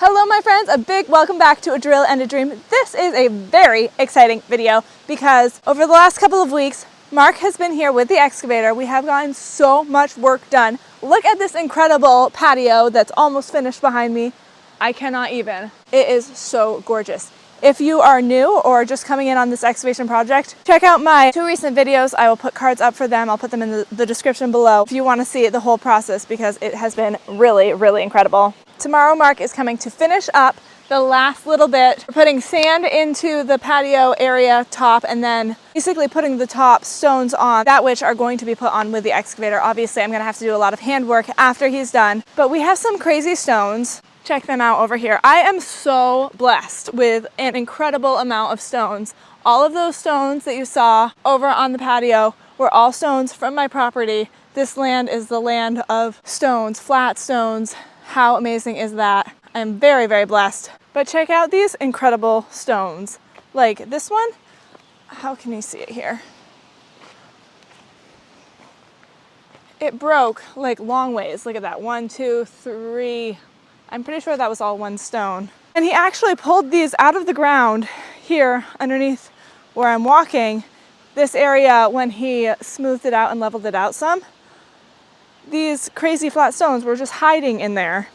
Hello my friends, a big welcome back to A Drill and a Dream. This is a very exciting video because over the last couple of weeks, Mark has been here with the excavator. We have gotten so much work done. Look at this incredible patio that's almost finished behind me. I cannot even. It is so gorgeous. If you are new or just coming in on this excavation project, check out my 2 recent videos. I will put cards up for them. I'll put them in the description below if you want to see the whole process because it has been really, really incredible. Tomorrow, Mark is coming to finish up the last little bit. We're putting sand into the patio area top and then basically putting the top stones on, that which are going to be put on with the excavator. Obviously, I'm going to have to do a lot of handwork after he's done, but we have some crazy stones. Check them out over here. I am so blessed with an incredible amount of stones. All of those stones that you saw over on the patio were all stones from my property. This land is the land of stones, flat stones. How amazing is that? I am very, very blessed. But check out these incredible stones. Like this one, how can you see it here? It broke like long ways. Look at that, 1, 2, 3. I'm pretty sure that was all one stone. And he actually pulled these out of the ground here underneath where I'm walking. This area, when he smoothed it out and leveled it out some, these crazy flat stones were just hiding in there.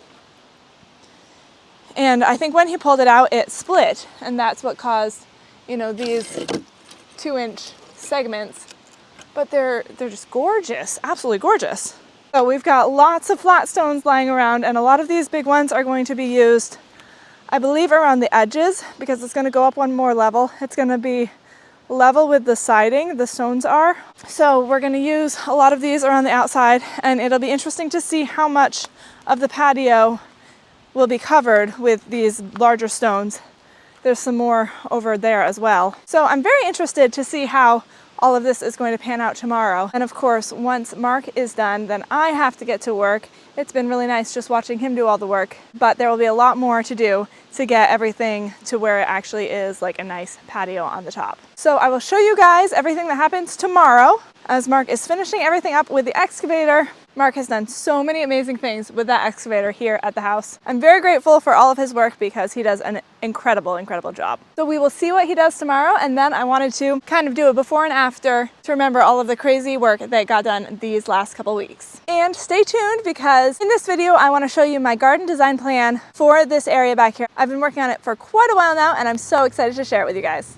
And I think when he pulled it out, it split. And that's what caused, you know, these 2-inch segments. But they're just gorgeous, absolutely gorgeous. So we've got lots of flat stones lying around, and a lot of these big ones are going to be used, I believe, around the edges because it's going to go up one more level. It's going to be level with the siding, the stones are. So we're going to use a lot of these around the outside, and it'll be interesting to see how much of the patio will be covered with these larger stones. There's some more over there as well. So I'm very interested to see how all of this is going to pan out tomorrow. And of course, once Mark is done, then I have to get to work. It's been really nice just watching him do all the work, but there will be a lot more to do to get everything to where it actually is like a nice patio on the top. So I will show you guys everything that happens tomorrow as Mark is finishing everything up with the excavator. Mark has done so many amazing things with that excavator here at the house. I'm very grateful for all of his work because he does an incredible, incredible job. So we will see what he does tomorrow, and then I wanted to kind of do a before and after to remember all of the crazy work that got done these last couple weeks. And stay tuned because in this video, I want to show you my garden design plan for this area back here. I've been working on it for quite a while now, and I'm so excited to share it with you guys.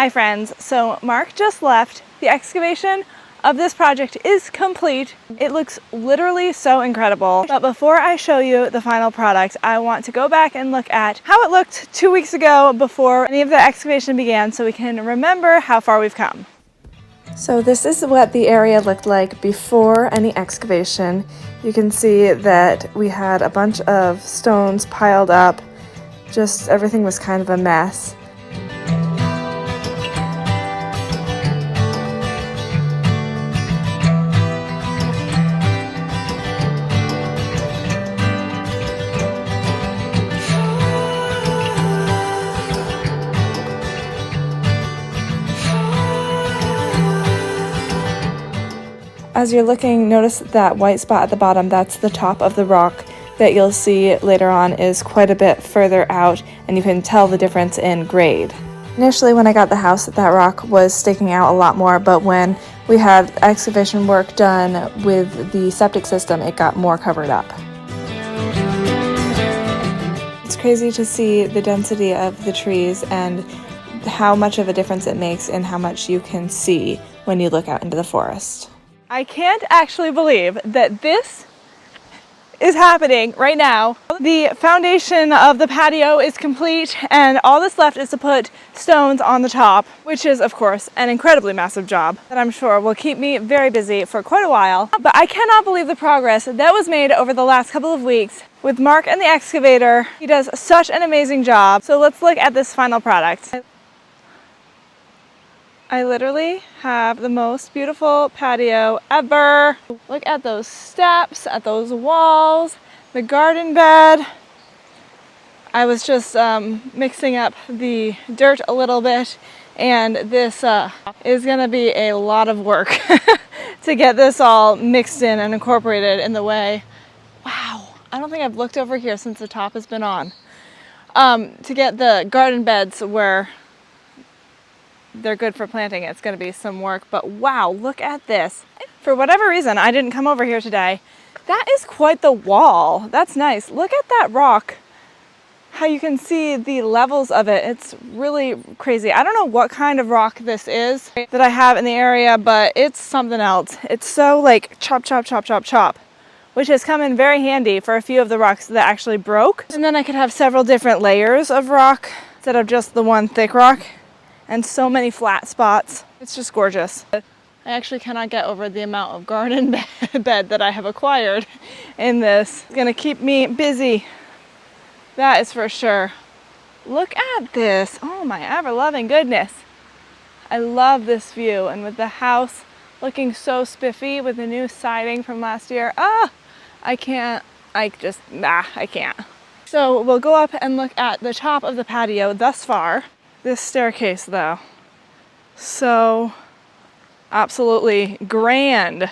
Hi friends, so Mark just left. The excavation of this project is complete. It looks literally so incredible. But before I show you the final product, I want to go back and look at how it looked 2 weeks ago before any of the excavation began so we can remember how far we've come. So this is what the area looked like before any excavation. You can see that we had a bunch of stones piled up. Just everything was kind of a mess. As you're looking, notice that white spot at the bottom. That's the top of the rock that you'll see later on is quite a bit further out, and you can tell the difference in grade. Initially, when I got the house, that rock was sticking out a lot more, but when we had excavation work done with the septic system, it got more covered up. It's crazy to see the density of the trees and how much of a difference it makes in how much you can see when you look out into the forest. I can't actually believe that this is happening right now. The foundation of the patio is complete and all that's left is to put stones on the top, which is of course an incredibly massive job that I'm sure will keep me very busy for quite a while. But I cannot believe the progress that was made over the last couple of weeks with Mark and the excavator. He does such an amazing job. So let's look at this final product. I literally have the most beautiful patio ever. Look at those steps, at those walls, the garden bed. I was just mixing up the dirt a little bit, and this is gonna be a lot of work to get this all mixed in and incorporated in the way. Wow, I don't think I've looked over here since the top has been on. To get the garden beds where they're good for planting, it's going to be some work, but wow, look at this. For whatever reason, I didn't come over here today. That is quite the wall. That's nice. Look at that rock, how you can see the levels of it. It's really crazy. I don't know what kind of rock this is that I have in the area, but it's something else. It's so like chop, chop, chop, chop, chop, which has come in very handy for a few of the rocks that actually broke. And then I could have several different layers of rock instead of just the one thick rock. And so many flat spots. It's just gorgeous. I actually cannot get over the amount of garden bed that I have acquired in this. It's gonna keep me busy. That is for sure. Look at this. Oh my ever-loving goodness. I love this view, and with the house looking so spiffy with the new siding from last year. I can't. So we'll go up and look at the top of the patio thus far. This staircase though, so absolutely grand.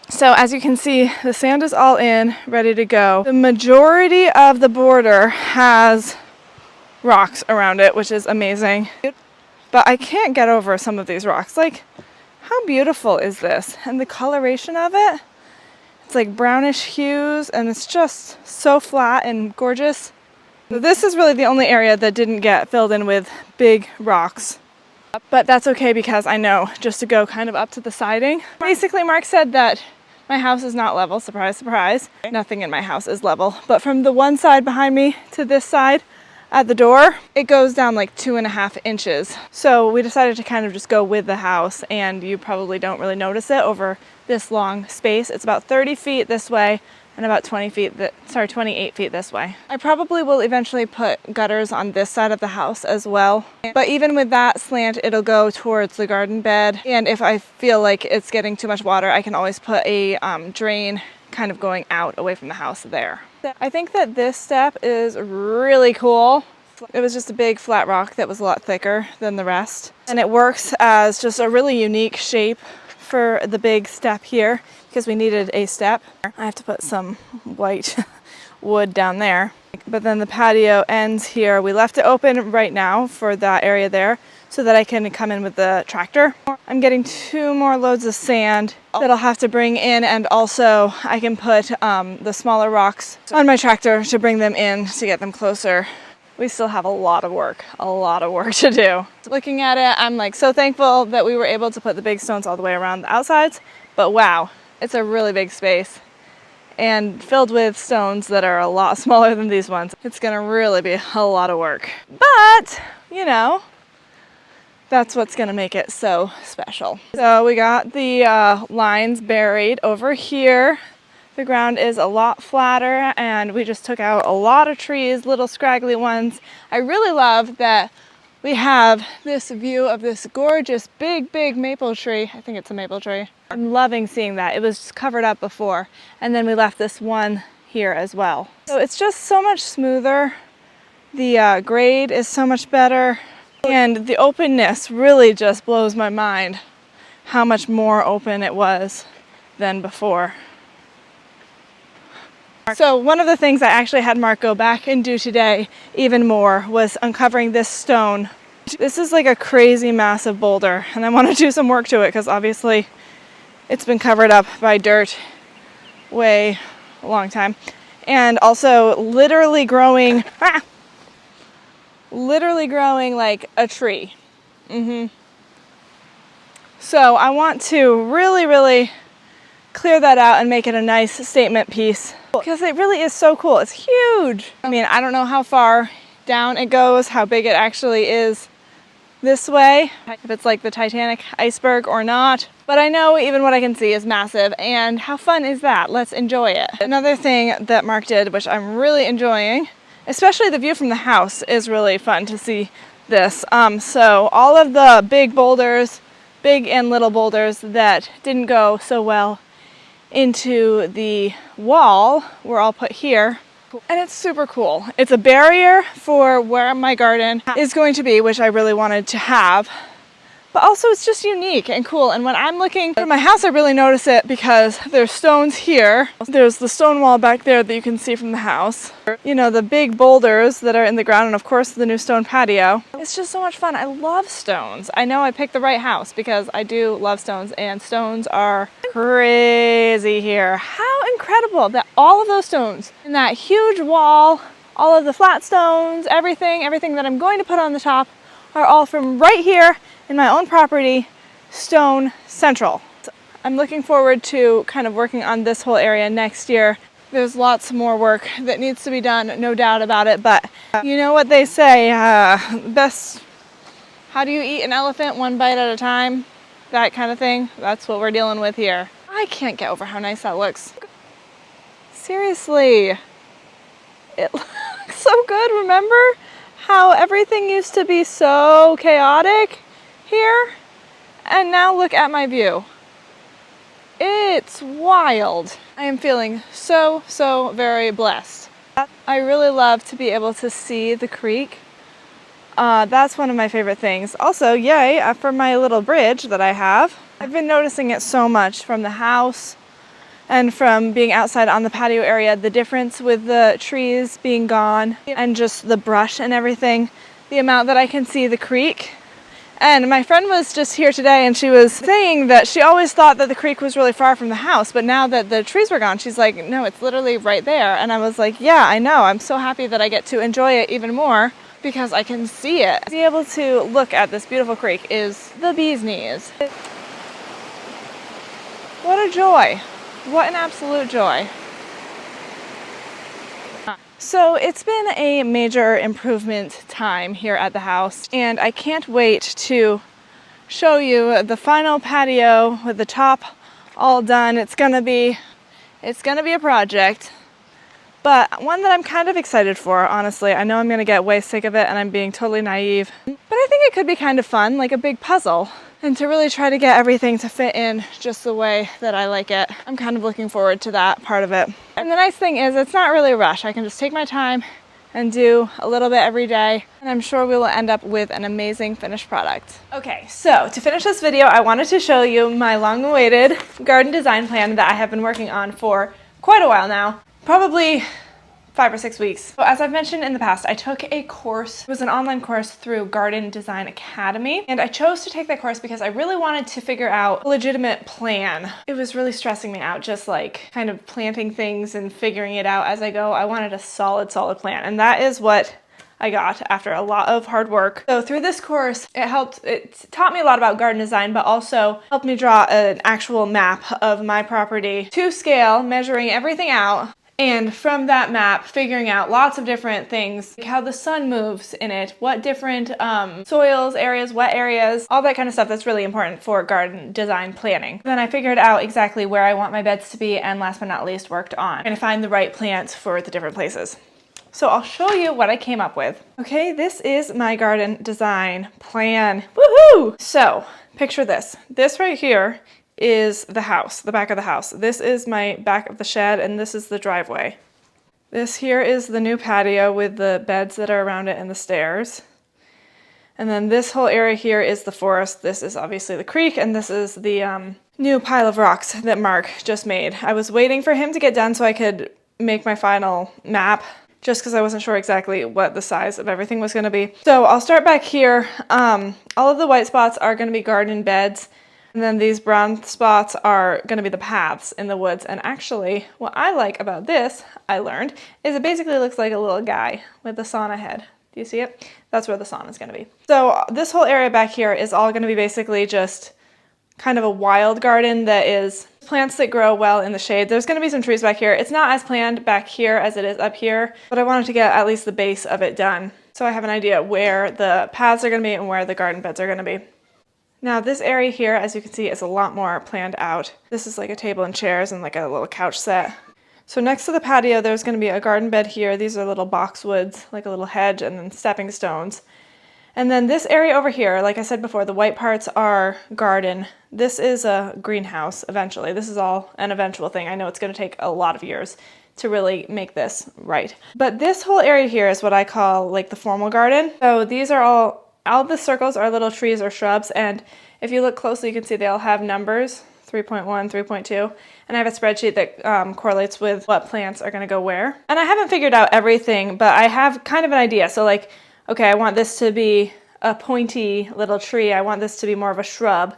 So as you can see, the sand is all in, ready to go. The majority of the border has rocks around it, which is amazing. But I can't get over some of these rocks. Like, how beautiful is this? And the coloration of it, it's like brownish hues, and it's just so flat and gorgeous. This is really the only area that didn't get filled in with big rocks. But that's okay because I know just to go kind of up to the siding. Basically, Mark said that my house is not level. Surprise, surprise. Nothing in my house is level. But from the one side behind me to this side at the door, it goes down like 2.5 inches. So we decided to kind of just go with the house, and you probably don't really notice it over this long space. It's about 30 feet this way and about 28 feet this way. I probably will eventually put gutters on this side of the house as well. But even with that slant, it'll go towards the garden bed. And if I feel like it's getting too much water, I can always put a drain kind of going out away from the house there. I think that this step is really cool. It was just a big flat rock that was a lot thicker than the rest. And it works as just a really unique shape for the big step here, because we needed a step. I have to put some white wood down there. But then the patio ends here. We left it open right now for that area there so that I can come in with the tractor. I'm getting 2 more loads of sand that I'll have to bring in, and also I can put the smaller rocks on my tractor to bring them in to get them closer we still have a lot of work to do. Looking at it, I'm like so thankful that we were able to put the big stones all the way around the outsides, but wow, it's a really big space and filled with stones that are a lot smaller than these ones. It's gonna really be a lot of work, but you know, that's what's gonna make it so special. So we got the lines buried over here. The ground is a lot flatter and we just took out a lot of trees, little scraggly ones. I really love that we have this view of this gorgeous big maple tree. I think it's a maple tree. I'm loving seeing that. It was just covered up before, and then we left this one here as well. So it's just so much smoother. The grade is so much better, and the openness really just blows my mind how much more open it was than before. So one of the things I actually had Mark go back and do today even more was uncovering this stone. This is like a crazy massive boulder, and I want to do some work to it because obviously it's been covered up by dirt way a long time, and also literally growing like a tree. So I want to really clear that out and make it a nice statement piece because it really is so cool. It's huge. I mean, I don't know how far down it goes, how big it actually is this way, if it's like the Titanic iceberg or not, but I know even what I can see is massive, and how fun is that? Let's enjoy it. Another thing that Mark did, which I'm really enjoying, especially the view from the house, is really fun to see this. So all of the big boulders, big and little boulders that didn't go so well into the wall were all put here, and it's super cool. It's a barrier for where my garden is going to be, which I really wanted to have, but also it's just unique and cool. And when I'm looking for my house, I really notice it because there's stones here. There's the stone wall back there that you can see from the house. You know, the big boulders that are in the ground, and of course the new stone patio. It's just so much fun. I love stones. I know I picked the right house because I do love stones, and stones are crazy here. How incredible that all of those stones in that huge wall, all of the flat stones, everything that I'm going to put on the top are all from right here in my own property, Stone Central. So I'm looking forward to kind of working on this whole area next year. There's lots more work that needs to be done, no doubt about it, but you know what they say, how do you eat an elephant? One bite at a time? That kind of thing. That's what we're dealing with here. I can't get over how nice that looks. Seriously, it looks so good. Remember how everything used to be so chaotic here? And now look at my view. It's wild. I am feeling so very blessed. I really love to be able to see the creek. That's one of my favorite things. Also, yay for my little bridge that I have. I've been noticing it so much from the house and from being outside on the patio area, the difference with the trees being gone and just the brush and everything, the amount that I can see the creek. And my friend was just here today and she was saying that she always thought that the creek was really far from the house, but now that the trees were gone, she's like, no, it's literally right there. And I was like, yeah, I know. I'm so happy that I get to enjoy it even more because I can see it. To be able to look at this beautiful creek is the bee's knees. What a joy. What an absolute joy. So it's been a major improvement time here at the house, and I can't wait to show you the final patio with the top all done. It's gonna be a project, but one that I'm kind of excited for, honestly. I know I'm gonna get way sick of it and I'm being totally naive, but I think it could be kind of fun, like a big puzzle. And to really try to get everything to fit in just the way that I like it. I'm kind of looking forward to that part of it. And the nice thing is it's not really a rush. I can just take my time and do a little bit every day. And I'm sure we will end up with an amazing finished product. Okay, so to finish this video, I wanted to show you my long-awaited garden design plan that I have been working on for quite a while now. Probably 5 or 6 weeks. So as I've mentioned in the past, I took a course. It was an online course through Garden Design Academy, and I chose to take that course because I really wanted to figure out a legitimate plan. It was really stressing me out, just like kind of planting things and figuring it out as I go. I wanted a solid plan, and that is what I got after a lot of hard work. So through this course, it taught me a lot about garden design, but also helped me draw an actual map of my property to scale, measuring everything out. And from that map, figuring out lots of different things, like how the sun moves in it, what different soils, areas, wet areas, all that kind of stuff that's really important for garden design planning. Then I figured out exactly where I want my beds to be, and last but not least, worked on trying to find the right plants for the different places. So I'll show you what I came up with. Okay, this is my garden design plan. Woohoo! So picture this. This right here is the house, the back of the house. This is my back of the shed, and this is the driveway. This here is the new patio with the beds that are around it and the stairs. And then this whole area here is the forest. This is obviously the creek, and this is the new pile of rocks that Mark just made. I was waiting for him to get done so I could make my final map, just because I wasn't sure exactly what the size of everything was going to be. So I'll start back here. All of the white spots are going to be garden beds. And then these brown spots are going to be the paths in the woods. And actually, what I like about this, I learned, is it basically looks like a little guy with a sauna head. Do you see it? That's where the sauna is going to be. So this whole area back here is all going to be basically just kind of a wild garden that is plants that grow well in the shade. There's going to be some trees back here. It's not as planned back here as it is up here, but I wanted to get at least the base of it done, so I have an idea where the paths are going to be and where the garden beds are going to be. Now this area here, as you can see, is a lot more planned out. This is like a table and chairs and like a little couch set. So next to the patio, there's going to be a garden bed here. These are little boxwoods, like a little hedge, and then stepping stones. And then this area over here, like I said before, the white parts are garden. This is a greenhouse eventually. This is all an eventual thing. I know it's going to take a lot of years to really make this right. But this whole area here is what I call like the formal garden. So these are all the circles are little trees or shrubs, and if you look closely, you can see they all have numbers, 3.1, 3.2, and I have a spreadsheet that correlates with what plants are going to go where. And I haven't figured out everything, but I have kind of an idea. So like, okay, I want this to be a pointy little tree. I want this to be more of a shrub,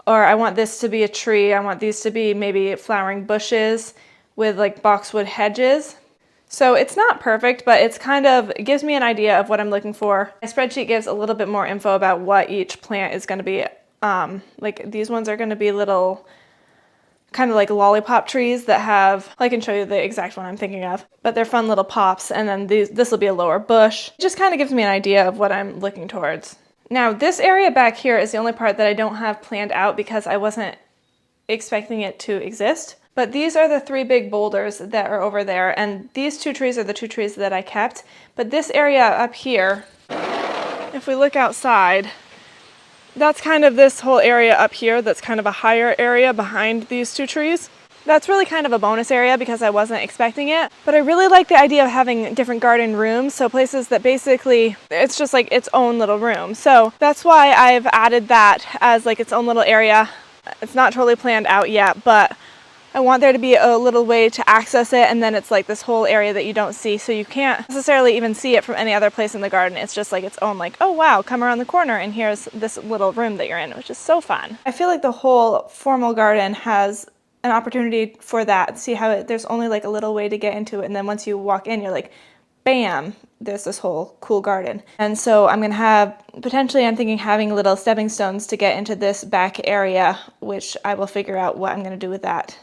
or I want this to be a tree. I want these to be maybe flowering bushes with like boxwood hedges. So it's not perfect, but it gives me an idea of what I'm looking for. My spreadsheet gives a little bit more info about what each plant is going to be. Like these ones are going to be little kind of like lollipop trees that have, I can show you the exact one I'm thinking of, but they're fun little pops. And then this will be a lower bush. It just kind of gives me an idea of what I'm looking towards. Now this area back here is the only part that I don't have planned out because I wasn't expecting it to exist. But these are the 3 big boulders that are over there, and these 2 trees are the 2 trees that I kept. But this area up here, if we look outside, that's kind of this whole area up here that's kind of a higher area behind these 2 trees. That's really kind of a bonus area because I wasn't expecting it. But I really like the idea of having different garden rooms, so places that basically, it's just like its own little room. So that's why I've added that as like its own little area. It's not totally planned out yet, but I want there to be a little way to access it, and then it's like this whole area that you don't see, so you can't necessarily even see it from any other place in the garden. It's just like its own, like, oh wow, come around the corner and here's this little room that you're in, which is so fun. I feel like the whole formal garden has an opportunity for that. See how there's only like a little way to get into it, and then once you walk in, you're like, bam, there's this whole cool garden. And so I'm thinking having little stepping stones to get into this back area, which I will figure out what I'm going to do with that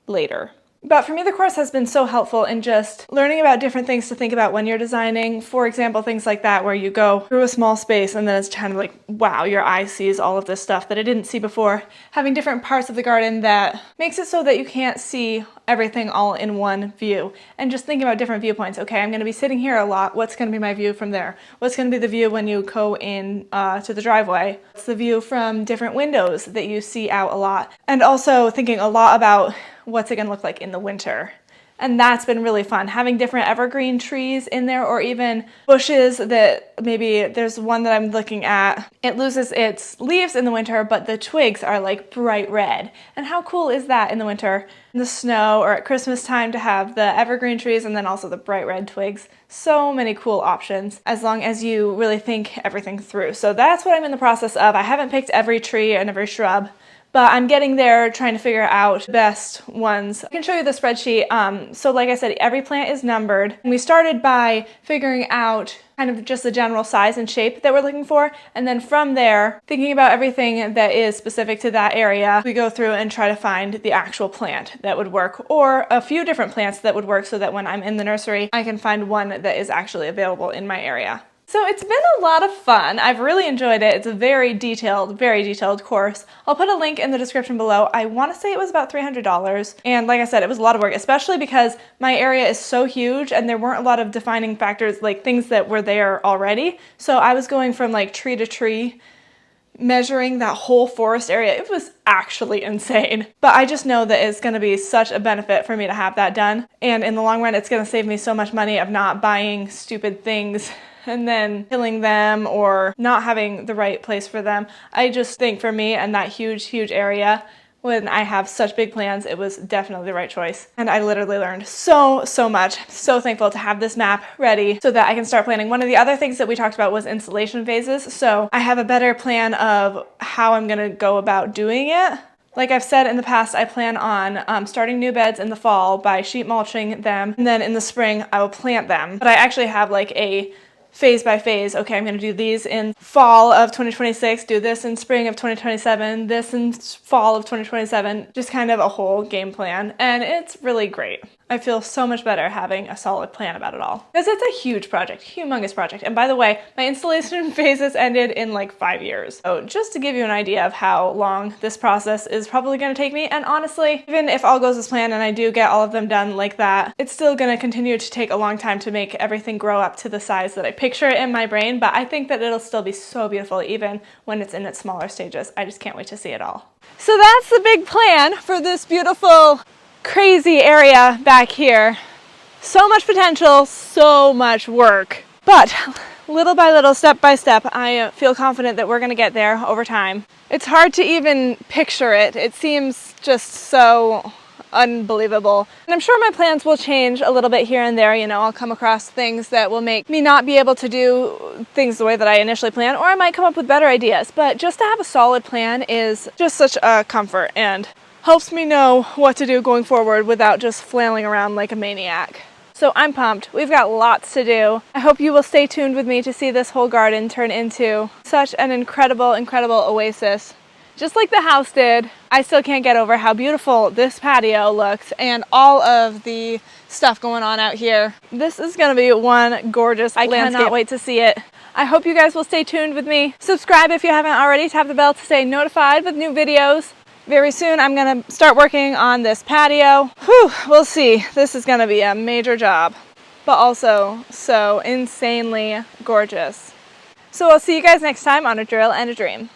later. But for me, the course has been so helpful in just learning about different things to think about when you're designing. For example, things like that where you go through a small space and then it's kind of like, wow, your eye sees all of this stuff that I didn't see before. Having different parts of the garden that makes it so that you can't see everything all in one view. And just thinking about different viewpoints. Okay, I'm going to be sitting here a lot. What's going to be my view from there? What's going to be the view when you go in to the driveway? What's the view from different windows that you see out a lot? And also thinking a lot about what's it going to look like in the winter. And that's been really fun, having different evergreen trees in there, or even bushes that maybe there's one that I'm looking at. It loses its leaves in the winter, but the twigs are like bright red. And how cool is that in the winter, in the snow, or at Christmas time to have the evergreen trees and then also the bright red twigs. So many cool options as long as you really think everything through. So that's what I'm in the process of. I haven't picked every tree and every shrub, but I'm getting there, trying to figure out the best ones. I can show you the spreadsheet. So like I said, every plant is numbered. And we started by figuring out kind of just the general size and shape that we're looking for. And then from there, thinking about everything that is specific to that area, we go through and try to find the actual plant that would work, or a few different plants that would work so that when I'm in the nursery, I can find one that is actually available in my area. So it's been a lot of fun. I've really enjoyed it. It's a very detailed course. I'll put a link in the description below. I want to say it was about $300. And like I said, it was a lot of work, especially because my area is so huge and there weren't a lot of defining factors, like things that were there already. So I was going from like tree to tree, measuring that whole forest area. It was actually insane. But I just know that it's going to be such a benefit for me to have that done. And in the long run, it's going to save me so much money of not buying stupid things and then killing them or not having the right place for them. I just think for me and that huge area, when I have such big plans, it was definitely the right choice. And I literally learned so much. So thankful to have this map ready so that I can start planning. One of the other things that we talked about was installation phases. So I have a better plan of how I'm gonna go about doing it. Like I've said in the past, I plan on starting new beds in the fall by sheet mulching them, and then in the spring I will plant them. But I actually have like a phase by phase. Okay, I'm going to do these in fall of 2026, do this in spring of 2027, this in fall of 2027, just kind of a whole game plan. And it's really great. I feel so much better having a solid plan about it all. Because it's a huge project, humongous project. And by the way, my installation phases ended in like 5 years. So just to give you an idea of how long this process is probably going to take me. And honestly, even if all goes as planned and I do get all of them done like that, it's still going to continue to take a long time to make everything grow up to the size that I picture it in my brain. But I think that it'll still be so beautiful even when it's in its smaller stages. I just can't wait to see it all. So that's the big plan for this beautiful crazy area back here. So much potential, so much work. But little by little, step by step, I feel confident that we're going to get there over time. It's hard to even picture it. It seems just so unbelievable. And I'm sure my plans will change a little bit here and there. You know, I'll come across things that will make me not be able to do things the way that I initially planned, or I might come up with better ideas. But just to have a solid plan is just such a comfort and helps me know what to do going forward without just flailing around like a maniac. So I'm pumped. We've got lots to do. I hope you will stay tuned with me to see this whole garden turn into such an incredible oasis. Just like the house did. I still can't get over how beautiful this patio looks and all of the stuff going on out here. This is gonna be one gorgeous landscape. I cannot wait to see it. I hope you guys will stay tuned with me. Subscribe if you haven't already. Tap the bell to stay notified with new videos. Very soon I'm gonna start working on this patio. Whew, we'll see. This is gonna be a major job, but also so insanely gorgeous. So I'll see you guys next time on A Drill and a Dream.